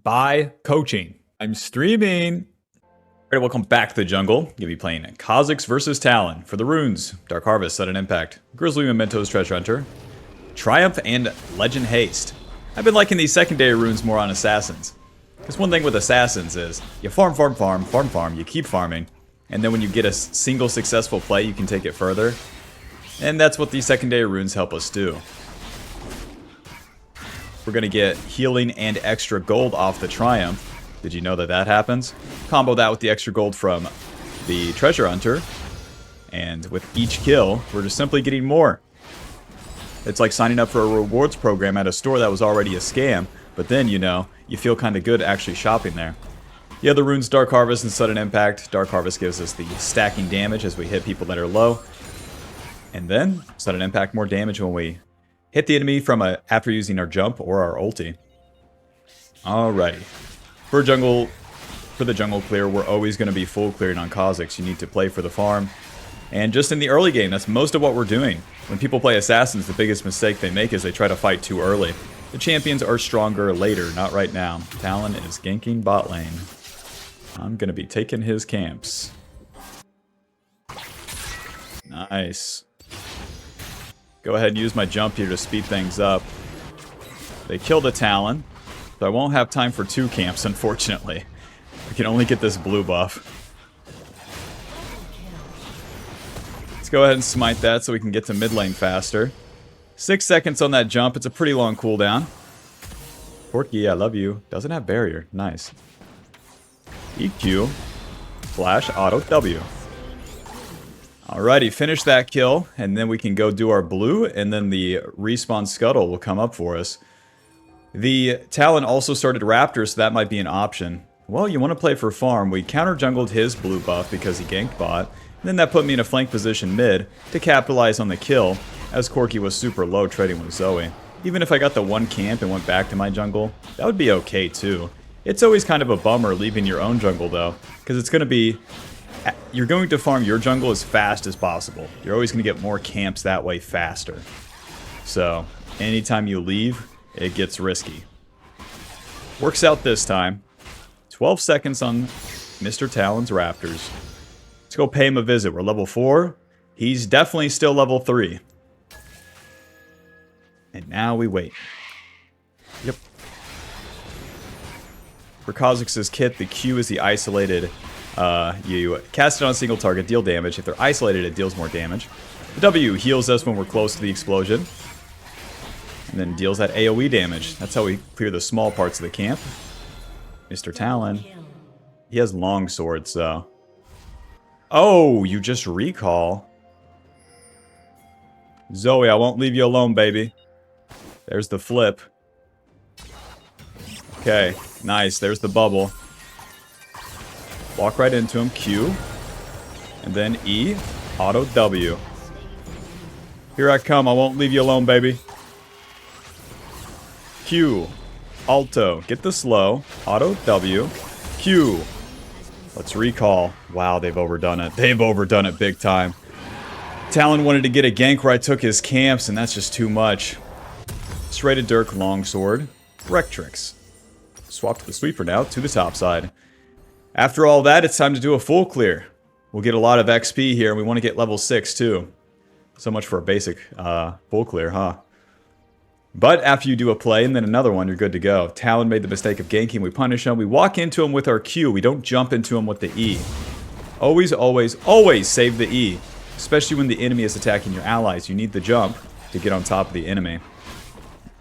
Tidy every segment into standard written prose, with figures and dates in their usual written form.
by coaching. I'm streaming. Alright, welcome back to the jungle. You'll be playing Kha'zix versus Talon for the runes. Dark Harvest, Sudden Impact, Grizzly Mementos, Treasure Hunter, Triumph, and Legend Haste. I've been liking these secondary runes more on Assassins. Because one thing with Assassins is, you farm, you keep farming, and then when you get a single successful play, you can take it further. And that's what these secondary runes help us do. We're going to get healing and extra gold off the Triumph. Did you know that that happens? Combo that with the extra gold from the Treasure Hunter. And with each kill, we're just simply getting more. It's like signing up for a rewards program at a store that was already a scam. But then, you know, you feel kind of good actually shopping there. The other runes, Dark Harvest and Sudden Impact. Dark Harvest gives us the stacking damage as we hit people that are low. And then, Sudden Impact, more damage when we hit the enemy from after using our jump or our ulti. Alrighty. For the jungle clear, we're always going to be full clearing on Kha'zix. You need to play for the farm. And just in the early game, that's most of what we're doing. When people play Assassins, the biggest mistake they make is they try to fight too early. The champions are stronger later, not right now. Talon is ganking bot lane. I'm going to be taking his camps. Nice. Go ahead and use my jump here to speed things up. They killed a Talon, so I won't have time for two camps, unfortunately. I can only get this blue buff. Let's go ahead and smite that so we can get to mid lane faster. 6 seconds on that jump. It's a pretty long cooldown. Porky, I love you. Doesn't have barrier. Nice. EQ. Flash auto W. Alrighty, finish that kill, and then we can go do our blue, and then the respawn scuttle will come up for us. The Talon also started Raptor, so that might be an option. Well, you want to play for farm. We counter-jungled his blue buff because he ganked bot, and then that put me in a flank position mid to capitalize on the kill, as Corki was super low trading with Zoe. Even if I got the one camp and went back to my jungle, that would be okay too. It's always kind of a bummer leaving your own jungle though, because it's going to be... You're going to farm your jungle as fast as possible. You're always going to get more camps that way faster. So, anytime you leave, it gets risky. Works out this time. 12 seconds on Mr. Talon's Raptors. Let's go pay him a visit. We're level 4. He's definitely still level 3. And now we wait. Yep. For Kha'zix's kit, the Q is the isolated... you cast it on a single target, deal damage. If they're isolated, it deals more damage. The W heals us when we're close to the explosion. And then deals that AoE damage. That's how we clear the small parts of the camp. Mr. Talon. He has long swords, though. Oh, you just recall. Zoe, I won't leave you alone, baby. There's the flip. Okay, nice. There's the bubble. Walk right into him, Q, and then E, auto W. Here I come, I won't leave you alone, baby. Q, alto, get the slow, auto W, Q. Let's recall. Wow, they've overdone it. They've overdone it big time. Talon wanted to get a gank where I took his camps, and that's just too much. Serrated Dirk, longsword, Rectrix. Swap to the sweeper now, to the top side. After all that, it's time to do a full clear. We'll get a lot of XP here, and we want to get level 6 too. So much for a basic full clear, huh? But after you do a play and then another one, you're good to go. Talon made the mistake of ganking. We punish him. We walk into him with our Q. We don't jump into him with the E. Always, always, always save the E. Especially when the enemy is attacking your allies. You need the jump to get on top of the enemy.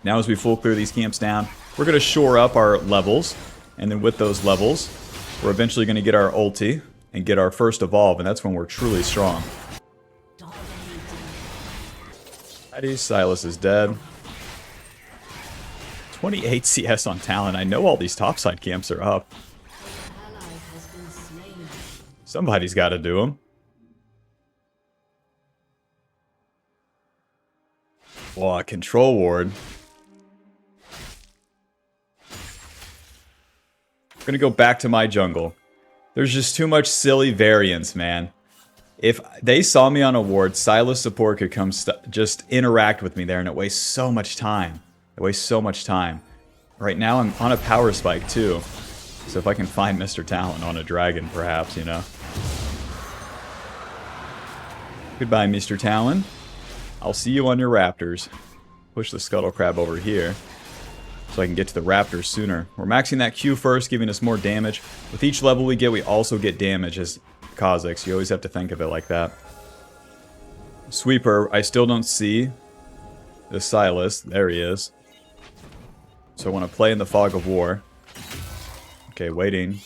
Now as we full clear these camps down, we're going to shore up our levels. And then with those levels... we're eventually going to get our ulti and get our first evolve, and that's when we're truly strong. Silas is dead. 28 CS on Talon. I know all these topside camps are up. Somebody's got to do them. Wow, control ward. I'm gonna go back to my jungle. There's just too much silly variance, man. If they saw me on a ward, Silas support could come just interact with me there, and it wastes so much time. It wastes so much time. Right now I'm on a power spike too. So if I can find Mr. Talon on a dragon, perhaps, you know. Goodbye, Mr. Talon. I'll see you on your raptors. Push the scuttle crab over here so I can get to the raptors sooner. We're maxing that Q first, giving us more damage. With each level we get, we also get damage as Kha'zix. You always have to think of it like that. Sweeper, I still don't see the Silas. There he is. So I want to play in the fog of war. Okay, waiting.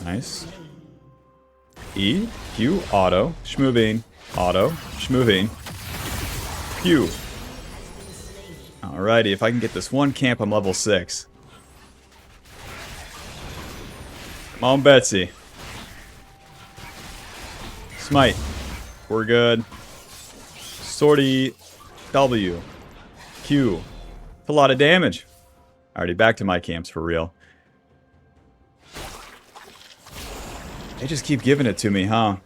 Nice. E, Q, auto, schmoving, auto, schmoving, Q. Alrighty, if I can get this one camp, I'm level 6. Come on, Betsy. Smite. We're good. Sortie. W. Q. It's a lot of damage. Alrighty, back to my camps for real. They just keep giving it to me, huh?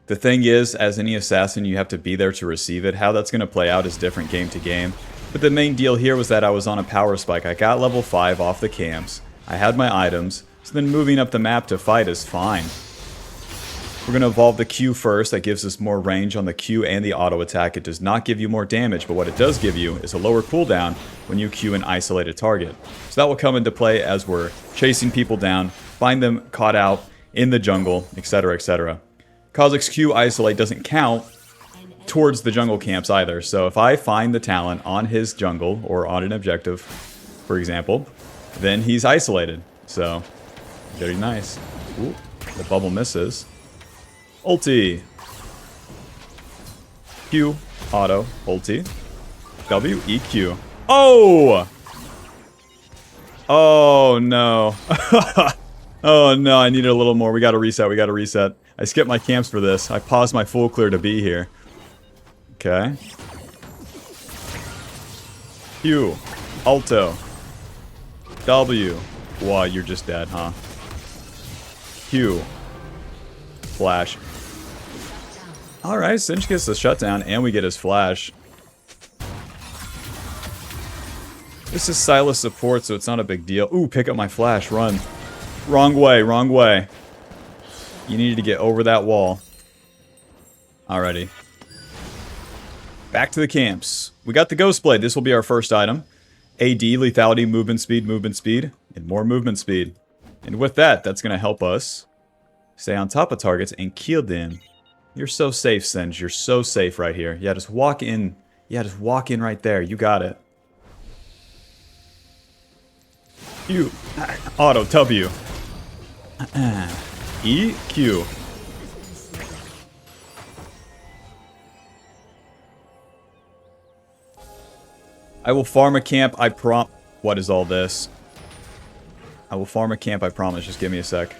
The thing is, as any assassin, you have to be there to receive it. How that's going to play out is different game to game. But the main deal here was that I was on a power spike. I got level 5 off the camps. I had my items. So then moving up the map to fight is fine. We're going to evolve the Q first. That gives us more range on the Q and the auto attack. It does not give you more damage, but what it does give you is a lower cooldown when you Q an isolated target. So that will come into play as we're chasing people down, find them caught out in the jungle, etc., etc. Kha'zix Q isolate doesn't count towards the jungle camps either. So if I find the Talon on his jungle or on an objective, for example, then he's isolated. So, very nice. Ooh, the bubble misses. Ulti. Q, auto, ulti. W, E, Q. Oh! Oh, no. Oh, no, I needed a little more. We gotta reset, I skipped my camps for this. I paused my full clear to be here. Okay. Q. Alto. W. Wow, you're just dead, huh? Q. Flash. Alright, Sinch gets the shutdown and we get his flash. This is Silas support, so it's not a big deal. Ooh, pick up my flash, run. Wrong way, wrong way. You needed to get over that wall. Alrighty. Back to the camps. We got the Ghost Blade. This will be our first item. AD, lethality, movement speed, and more movement speed. And with that, that's going to help us stay on top of targets and kill them. You're so safe, Singe. You're so safe right here. Yeah, just walk in. Yeah, just walk in right there. You got it. Q. Auto, W. E, Q. I will farm a camp, I What is all this? I will farm a camp, I promise. Just give me a sec.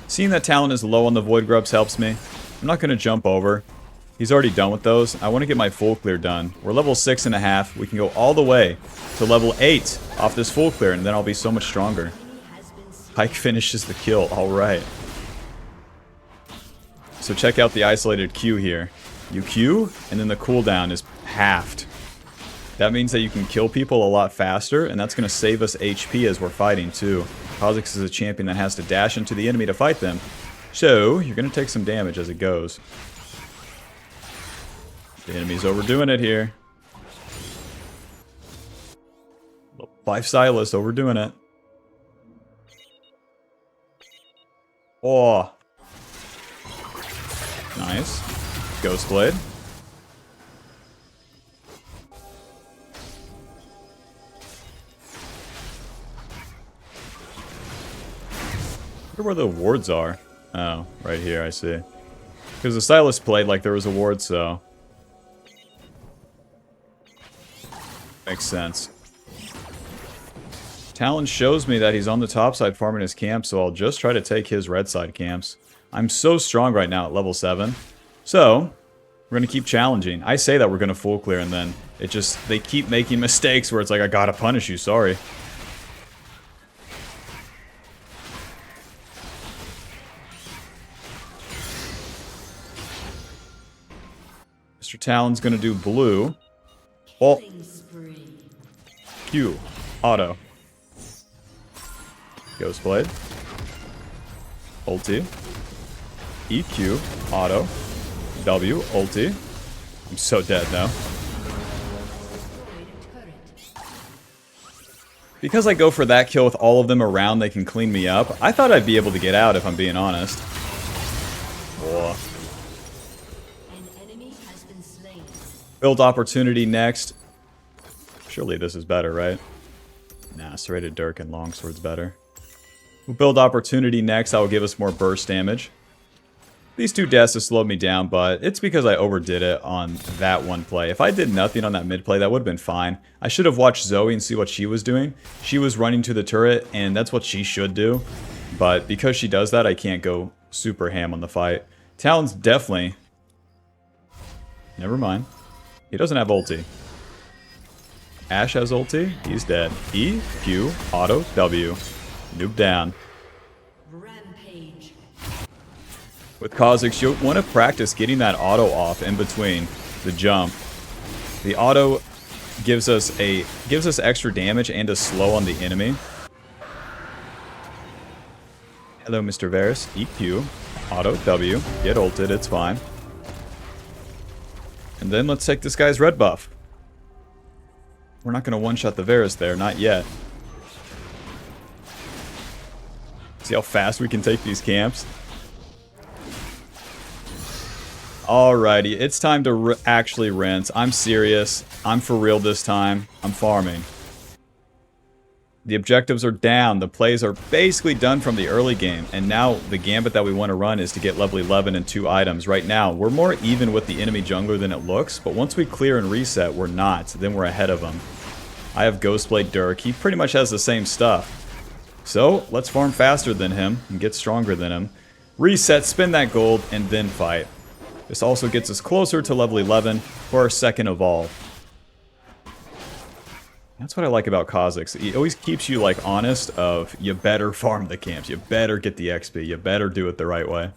Seeing that Talon is low on the Void Grubs helps me. I'm not going to jump over. He's already done with those. I want to get my full clear done. We're level 6.5. We can go all the way to level 8 off this full clear, and then I'll be so much stronger. Pike finishes the kill. Alright. So check out the isolated Q here. You Q, and then the cooldown is halved. That means that you can kill people a lot faster, and that's going to save us HP as we're fighting too. Kha'zix is a champion that has to dash into the enemy to fight them. So, you're going to take some damage as it goes. The enemy's overdoing it here. Life Silas overdoing it. Oh. Nice. Ghost Blade. I wonder where the wards are. Oh, right here, I see. Because the Silas played like there was a ward, so... Makes sense. Talon shows me that he's on the top side farming his camp, so I'll just try to take his red side camps. I'm so strong right now at level 7. So, we're going to keep challenging. I say that we're going to full clear, and then it just... They keep making mistakes where it's like, I gotta punish you, sorry. Mr. Talon's gonna do blue. Oh. Q. Auto. Ghostblade. Ulti. EQ. Auto. W. Ulti. I'm so dead now. Because I go for that kill with all of them around, they can clean me up. I thought I'd be able to get out if I'm being honest. Whoa. Build opportunity next. Surely this is better, right? Nah, serrated dirk and longsword's better. We'll build opportunity next. That will give us more burst damage. These two deaths have slowed me down, but it's because I overdid it on that one play. If I did nothing on that mid play, that would have been fine. I should have watched Zoe and see what she was doing. She was running to the turret, and that's what she should do. But because she does that, I can't go super ham on the fight. Talon's definitely... Never mind. He doesn't have ulti. Ashe has ulti. He's dead. E, Q, auto, W. Noob down. With Kha'Zix, you'll want to practice getting that auto off in between the jump. The auto gives us extra damage and a slow on the enemy. Hello, Mr. Varus. EQ, auto, W. Get ulted, it's fine. And then let's take this guy's red buff. We're not going to one-shot the Varus there, not yet. See how fast we can take these camps? Alrighty, it's time to actually rinse. I'm serious. I'm for real this time. I'm farming. The objectives are down. The plays are basically done from the early game. And now the gambit that we want to run is to get level 11 and 2 items. Right now, we're more even with the enemy jungler than it looks. But once we clear and reset, we're not. Then we're ahead of them. I have Ghostblade Dirk. He pretty much has the same stuff. So, let's farm faster than him and get stronger than him. Reset, spend that gold, and then fight. This also gets us closer to level 11 for our second evolve. That's what I like about Kha'Zix. He always keeps you like honest of, you better farm the camps, you better get the XP, you better do it the right way.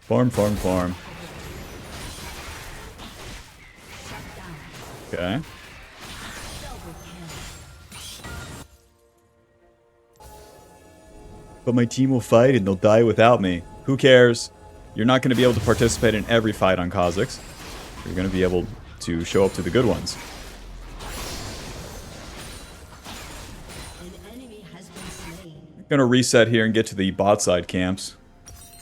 Farm, farm, farm. Okay. But my team will fight and they'll die without me. Who cares? You're not going to be able to participate in every fight on Kha'Zix. You're going to be able to show up to the good ones. I'm going to reset here and get to the bot side camps.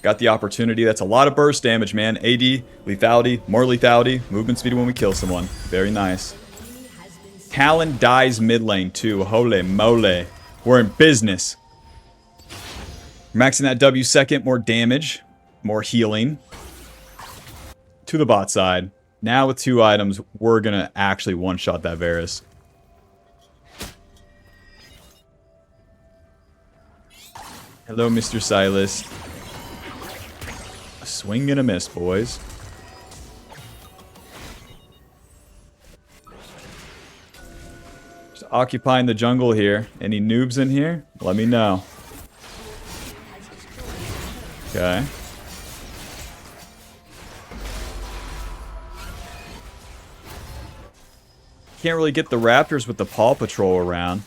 Got the opportunity. That's a lot of burst damage, man. AD, lethality, more lethality, movement speed when we kill someone. Very nice. Talon dies mid lane too. Holy moly. We're in business. Maxing that W second, more damage. More healing. To the bot side. Now with 2 items, we're going to actually one-shot that Varus. Hello, Mr. Silas. A swing and a miss, boys. Just occupying the jungle here. Any noobs in here? Let me know. Okay. Can't really get the raptors with the Paw Patrol around.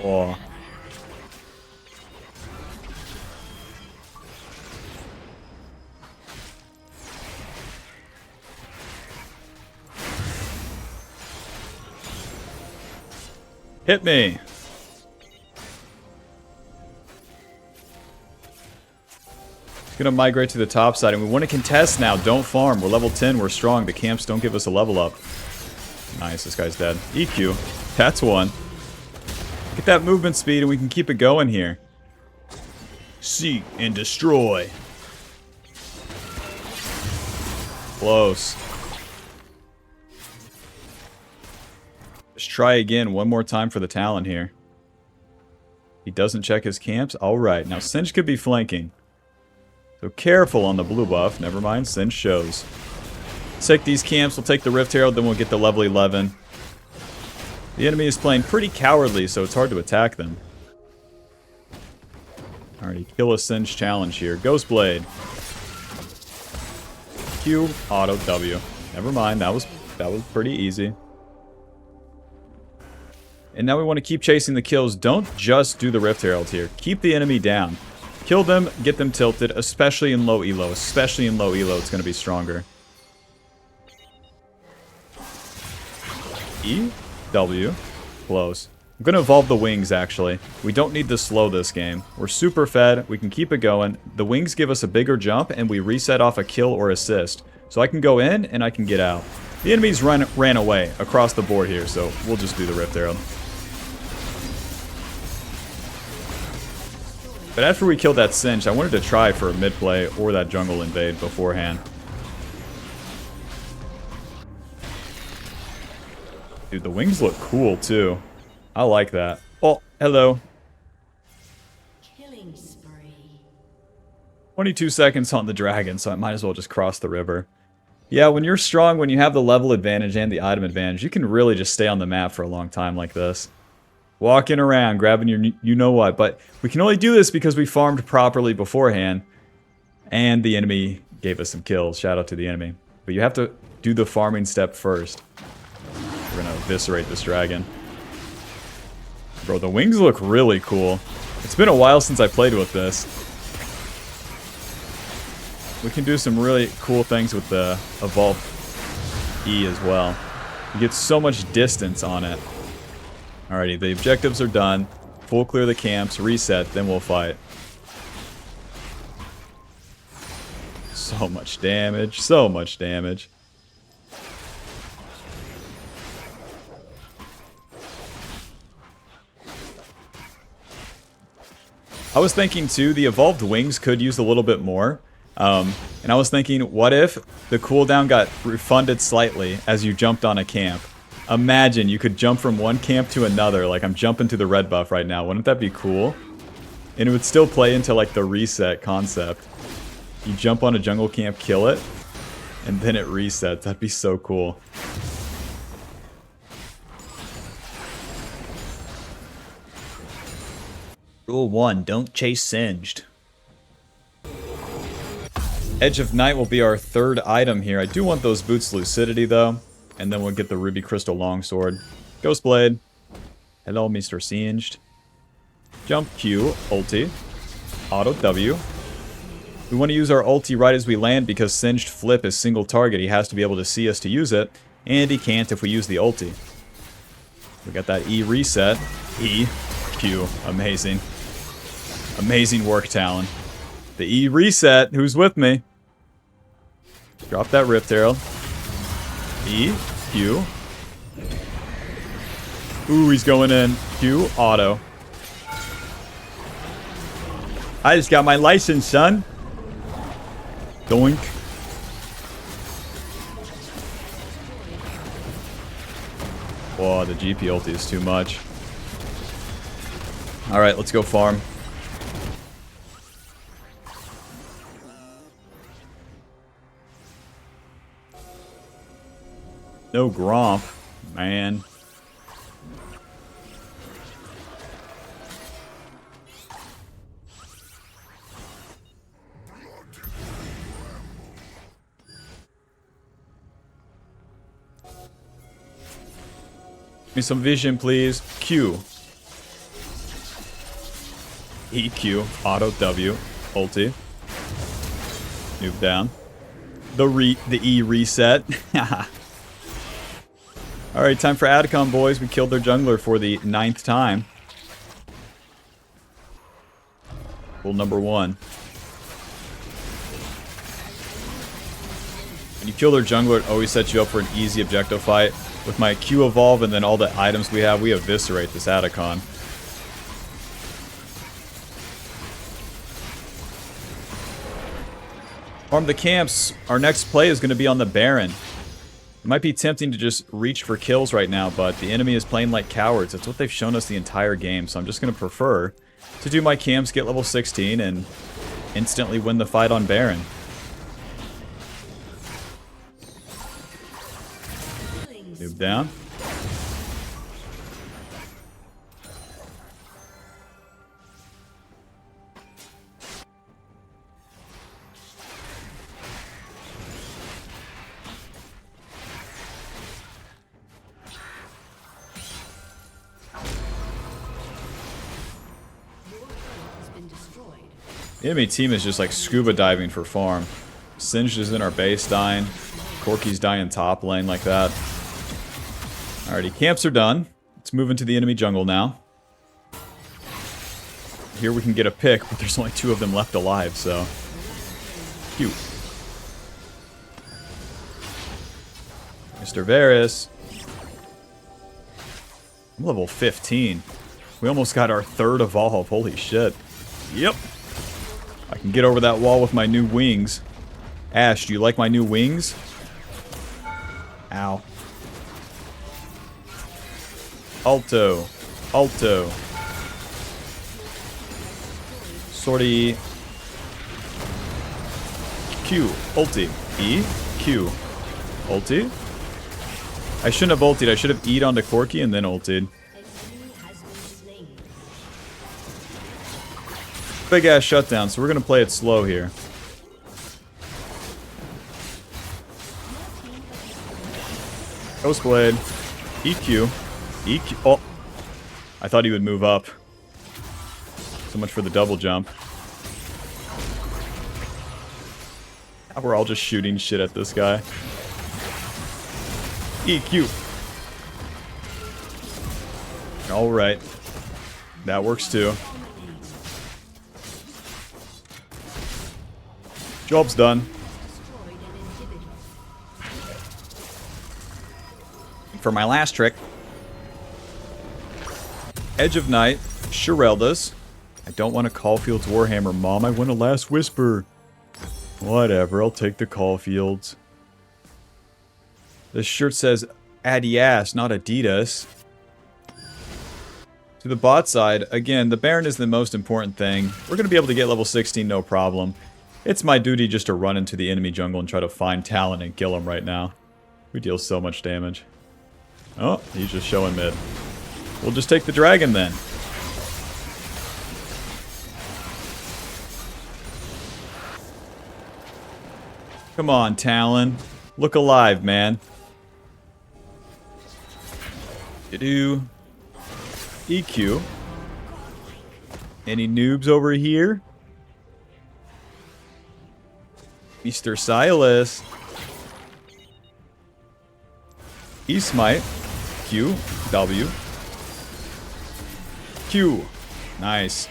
Oh. Hit me. Gonna migrate to the top side, and we want to contest now. Don't farm. We're level 10. We're strong. The camps don't give us a level up. Nice. This guy's dead. EQ. That's one. Get that movement speed, and we can keep it going here. Seek and destroy. Close. Let's try again one more time for the Talon here. He doesn't check his camps. Alright. Now, Singe could be flanking. So careful on the blue buff. Never mind, Singe shows. Let's take these camps, we'll take the Rift Herald, then we'll get the level 11. The enemy is playing pretty cowardly, so it's hard to attack them. Alrighty, kill a Singe challenge here. Ghostblade. Q, auto, W. Never mind, that was pretty easy. And now we want to keep chasing the kills. Don't just do the Rift Herald here. Keep the enemy down. Kill them, get them tilted, especially in low elo. Especially in low elo, it's going to be stronger. E, W, close. I'm going to evolve the wings, actually. We don't need to slow this game. We're super fed. We can keep it going. The wings give us a bigger jump, and we reset off a kill or assist. So I can go in, and I can get out. The enemies ran away across the board here, so we'll just do the Rift Herald. But after we killed that Singed, I wanted to try for a mid play or that jungle invade beforehand. Dude, the wings look cool, too. I like that. Oh, hello. Killing spree. 22 seconds on the dragon, so I might as well just cross the river. Yeah, when you're strong, when you have the level advantage and the item advantage, you can really just stay on the map for a long time like this. Walking around, grabbing your you-know-what. But we can only do this because we farmed properly beforehand. And the enemy gave us some kills. Shout out to the enemy. But you have to do the farming step first. We're going to eviscerate this dragon. Bro, the wings look really cool. It's been a while since I played with this. We can do some really cool things with the Evolved E as well. You get so much distance on it. Alrighty, the objectives are done. Full clear the camps, reset, then we'll fight. So much damage, so much damage. I was thinking too, the evolved wings could use a little bit more. And I was thinking, what if the cooldown got refunded slightly as you jumped on a camp? Imagine you could jump from one camp to another, like I'm jumping to the red buff right now. Wouldn't that be cool? And it would still play into like the reset concept. You jump on a jungle camp, kill it, and then it resets. That'd be so cool. Rule 1, don't chase Singed. Edge of Night will be our third item here. I do want those Boots Lucidity though. And then we'll get the Ruby Crystal Longsword. Ghost Blade. Hello, Mr. Singed. Jump Q, ulti. Auto W. We want to use our ulti right as we land because Singed Flip is single target. He has to be able to see us to use it. And he can't if we use the ulti. We got that E reset. E, Q. Amazing. Amazing work, Talon. The E reset. Who's with me? Drop that Rift Herald. E, Q. Ooh, he's going in. Q, auto. I just got my license, son. Doink. Whoa, the GP ulti is too much. Alright, let's go farm. No Gromp, man. Give me some vision, please. Q. EQ. Auto W. Ulti. Noob down. The E reset. Alright, time for Adcom, boys. We killed their jungler for the 9th time. Rule number 1. When you kill their jungler, it always sets you up for an easy objective fight. With my Q evolve and then all the items we have, we eviscerate this Adcon. Farm the camps. Our next play is going to be on the Baron. It might be tempting to just reach for kills right now, but the enemy is playing like cowards. That's what they've shown us the entire game, so I'm just going to prefer to do my camps, get level 16, and instantly win the fight on Baron. Noob down. The enemy team is just like scuba diving for farm. Singed is in our base dying. Corky's dying top lane like that. Alrighty, camps are done. Let's move into the enemy jungle now. Here we can get a pick, but there's only 2 of them left alive, so... Cute. Mr. Varus. I'm level 15. We almost got our 3rd evolve. Holy shit. Yep. I can get over that wall with my new wings. Ash, do you like my new wings? Ow. Alto. Alto. Sortie. Q. Ulti. E. Q. Ulti. I shouldn't have ultied. I should have E'd onto Corky and then ultied. Big ass shutdown, so we're gonna play it slow here. Ghostblade. EQ. EQ. Oh. I thought he would move up. So much for the double jump. We're all just shooting shit at this guy. EQ. Alright. That works too. Job's done. For my last trick. Edge of Night. Shirelda's. I don't want a Caulfield's Warhammer, Mom. I want a Last Whisper. Whatever, I'll take the Caulfields. This shirt says Adidas, not Adidas. To the bot side, again, the Baron is the most important thing. We're going to be able to get level 16, no problem. It's my duty just to run into the enemy jungle and try to find Talon and kill him right now. We deal so much damage. Oh, he's just showing mid. We'll just take the dragon then. Come on, Talon. Look alive, man. Do EQ. Any noobs over here? Mr. Silas. E-Smite. Q. W. Q. Nice.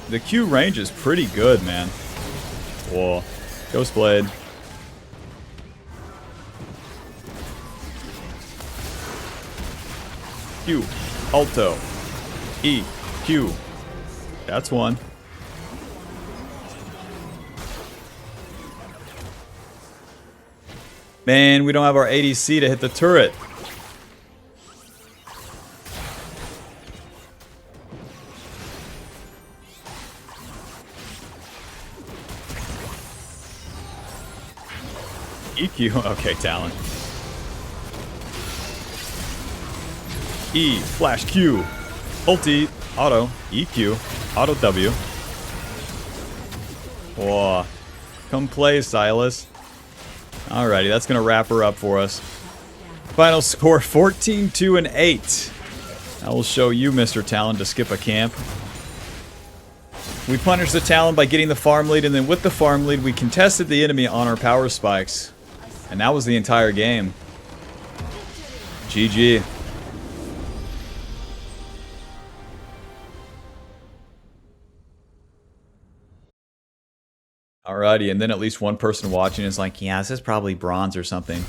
The Q range is pretty good, man. Whoa. Ghostblade. Q. Alto. E. Q. That's one. Man, we don't have our ADC to hit the turret. EQ. Okay, Talon. E. Flash Q. Ulti. Auto. EQ. Auto W. Whoa. Come play, Silas. Alrighty, that's going to wrap her up for us. Final score 14, 2, and 8. I will show you, Mr. Talon, to skip a camp. We punished the Talon by getting the farm lead, and then with the farm lead, we contested the enemy on our power spikes. And that was the entire game. GG. Alrighty, and then at least one person watching is like, yeah, this is probably bronze or something.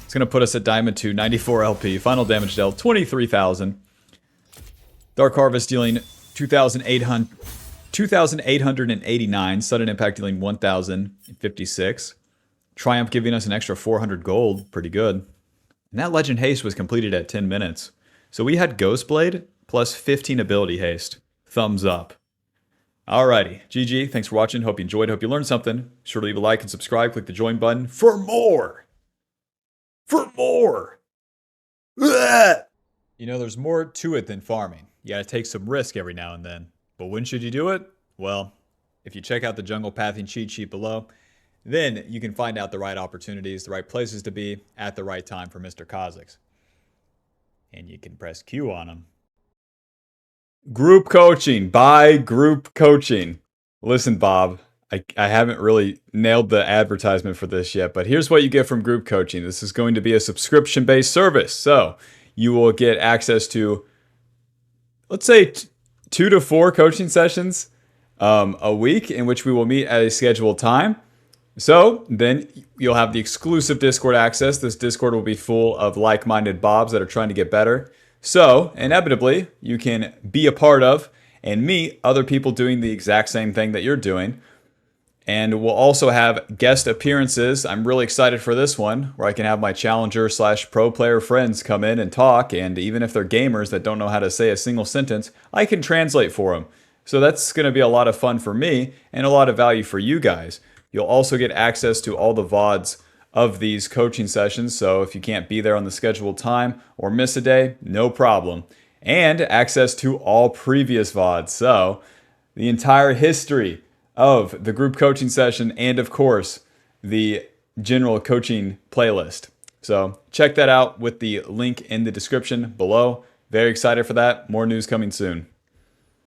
It's going to put us at Diamond 2, 94 LP. Final damage dealt, 23,000. Dark Harvest dealing 2,889. Sudden Impact dealing 1,056. Triumph giving us an extra 400 gold. Pretty good. And that Legend Haste was completed at 10 minutes. So we had Ghostblade plus 15 ability haste. Thumbs up. Alrighty, GG, thanks for watching, hope you enjoyed, hope you learned something. Be sure to leave a like and subscribe, click the join button for more! For more! Ugh! You know, there's more to it than farming. You gotta take some risk every now and then. But when should you do it? Well, if you check out the jungle pathing cheat sheet below, then you can find out the right opportunities, the right places to be, at the right time for Mr. Kha'zix. And you can press Q on them. Group coaching. Buy group coaching. Listen, Bob, I haven't really nailed the advertisement for this yet, but here's what you get from group coaching. This is going to be a subscription-based service. So you will get access to, let's say, 2 to 4 coaching sessions a week in which we will meet at a scheduled time. So then you'll have the exclusive Discord access. This Discord will be full of like-minded Bobs that are trying to get better. So inevitably, you can be a part of and meet other people doing the exact same thing that you're doing. And we'll also have guest appearances. I'm really excited for this one, where I can have my challenger / pro player friends come in and talk. And even if they're gamers that don't know how to say a single sentence, I can translate for them. So that's going to be a lot of fun for me and a lot of value for you guys. You'll also get access to all the VODs of these coaching sessions. So if you can't be there on the scheduled time or miss a day, no problem. And access to all previous VODs. So the entire history of the group coaching session and, of course, the general coaching playlist. So check that out with the link in the description below. Very excited for that. More news coming soon.